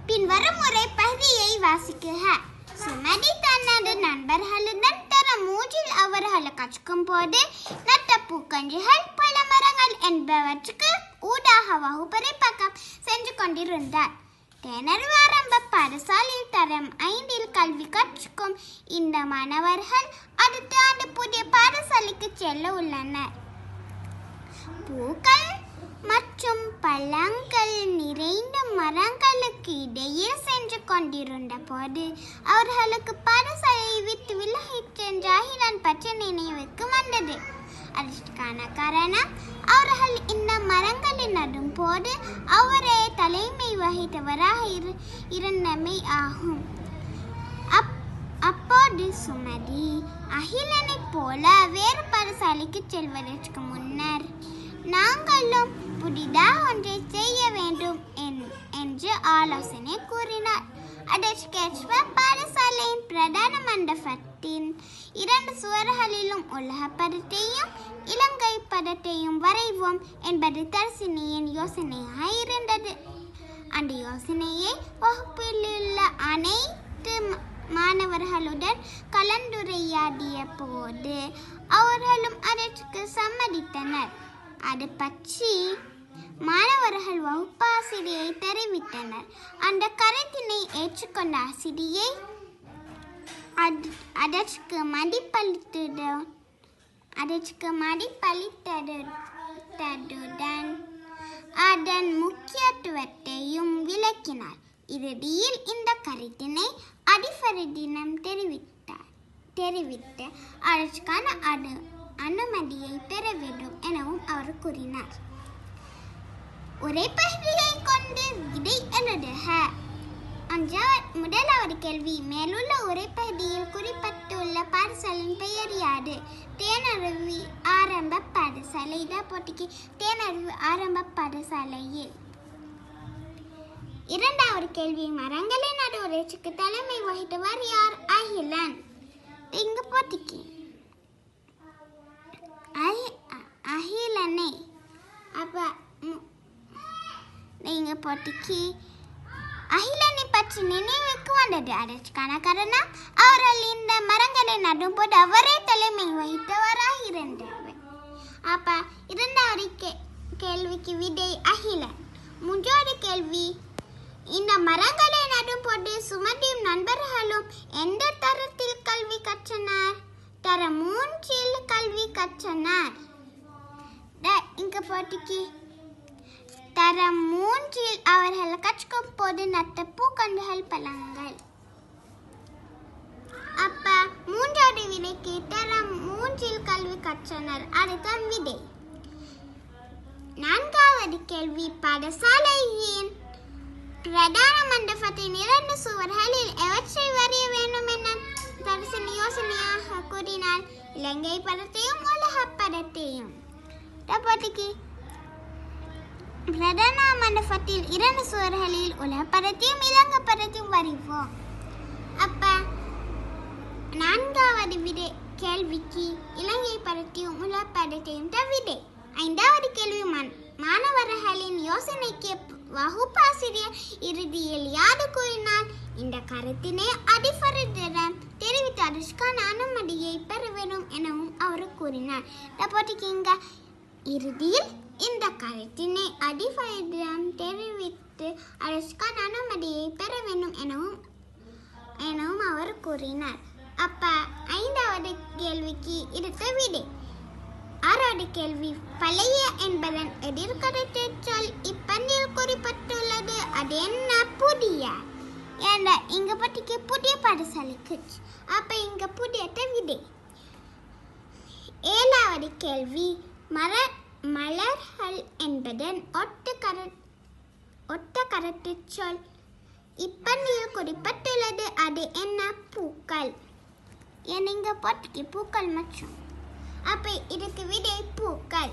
பின்வரும் முறை பகுதியை வாசிக்குக. சுமதி தனது நண்பர்களுடன் தர மூஞ்சில் அவர்களை கற்கும் போது நட்ட பூக்கஞ்சிகள் பல மரங்கள் என்பவற்றுக்கு ஊடாக வகுப்பறை பக்கம் சென்று கொண்டிருந்தார். தேனருவி ஆரம்ப பாடசாலையில் தரம் 5 கல்வி கற்கும் இந்த மாணவர்கள் அடுத்த ஆண்டு புதிய பாடசாலைக்கு செல்ல உள்ளனர். பூக்கள் மற்றும் பழங்கள் நிறைந்த மரங்களுக்கு இடையில் சென்று கொண்டிருந்த போது அவர்களுக்கு பாடசாலையை விட்டு விலகிச் சென்ற அகிலன் பற்றி நினைவுக்கு வந்தது. அதற்கான காரணம் அவர்கள் இந்த மரங்களை நடும் போது அவரே தலைமை வகித்தவராக இருந்தமை ஆகும். அப்போது சுமதி அகிலனை போல வேறு பாடசாலைக்கு செல்வதற்கு முன்னர் நாங்களும் புதிதாக ஒன்றை செய்ய வேண்டும் என்று ஆலோசனை கூறினார். அதற்கேற்ப பாடசாலையின் பிரதான மண்டபத்தின் 2 சுவர்களிலும் உலக படத்தையும் இலங்கை படத்தையும் வரைவோம் என்பது தர்சினியின் யோசனையாக இருந்தது. அந்த யோசனையை வகுப்பில் உள்ள அனைத்து மாணவர்களுடன் கலந்துரையாடிய போது அவர்களும் அதற்கு சம்மதித்தனர். அது பற்றி மாணவர்கள் வகுப்பாசிரியை தெரிவித்தனர். அந்த கருத்தினை ஏற்றுக்கொண்ட ஆசிரியை அதற்கு மதிப்பளித்ததுடன் அதன் முக்கியத்துவத்தையும் விளக்கினார். இறுதியில் இந்த கருத்தினை அதிபரிடம் தெரிவித்து அதற்கான அனுமதியை பெற வேண்டும் எனவும் அவர் கூறினார். ஒரே பகுதியை கொண்டு விடை எழுதுக. முதலாவது கேள்வி, மேலுள்ள உரை பகுதியில் குறிப்பிட்டுள்ள பாடசாலையின் பெயர் யாது? தேனருவி ஆரம்ப பாடசாலை. போட்டிக்கு தேனருவி ஆரம்ப பாடசாலையில். இரண்டாவது கேள்வி, மரங்களை நடுவதற்கு தலைமை வகித்தவர் யார்? அகிலன். இங்கு போட்டிக்கு அகிலனை. அப்ப இங்க போட்டிக்கு அகிலனை பற்றி நினைவுக்கு வந்தது. அதற்கான காரணம் அவர்கள் இந்த மரங்களை நடும் போது அவரே தலைமை வகித்தவராக இருந்தவர். அப்ப இரண்டாவது கேள்விக்கு விடை அகிலன். மூன்றாவது கேள்வி, இந்த மரங்களை நடும் போது சுமதியும் நண்பர்களும் எந்த தரத்தில் கல்வி கற்றனர்? தரம் 3 கல்வி கற்றனர். இங்க போட்டிக்கு தரம் 3 அவர்கள் கற்கும் போது நட்ட பூக்கன்றுகள் பழங்கள். அப்ப மூன்றாவது விடைக்கு தரம் 3 கல்வி கற்றனர். அதுதான் விடை. நான்காவது கேள்வி, பாடசாலையின் பிரதான மண்டபத்தின் 2 சுவர்களில் எவற்றை வரைய வேண்டும் என தரிசன யோசனையாக கூறினார்? இலங்கை படத்தையும் உலக படத்தையும். போட்டிக்கு பிரதான மண்டபத்தில் 2 சுவர்களில் உலக படத்தையும் இலங்கை படத்தையும் வரைவோம். அப்ப நான்காவது விடை கேள்விக்கு இலங்கை படத்தையும் உலக படத்தையும் தான் விடை. ஐந்தாவது கேள்வி, மாணவர்களின் யோசனைக்கு வகுப்பாசிரியர் இறுதியில் யாது கூறினார்? இந்த கருத்தினை அதிபரிடம் தெரிவித்து அதற்கான அனுமதியை பெற வேண்டும் எனவும் அவர் கூறினார். போட்டிக்கு இங்க இறுதியில் இந்த கருத்தினை அதிபரிடம் தெரிவித்து அதற்கான அனுமதியை பெற வேண்டும் எனவும் அவர் கூறினார். அப்ப ஐந்தாவது கேள்விக்கு இருக்க விடை. ஆறாவது கேள்வி, பழைய என்பதன் எதிர்கருத்து சொல் இப்பந்தியில் குறிப்பிட்டுள்ளது. அது என்ன? புதிய. ஏன்னா இங்க பட்டிக்கு புதிய பாடசாலைக்கு. அப்ப இங்க புதிய விடை. ஏழாவது கேள்வி, மலர்கள் என்பதன் ஒத்த கருத்து சொல் இப்பந்தியில் குறிப்பிட்டுள்ளது. அது என்ன? பூக்கள். ஏன்னா இங்க பட்டிக்கு பூக்கள் மற்றும். அப்ப இதுக்கு விடை பூக்கள்.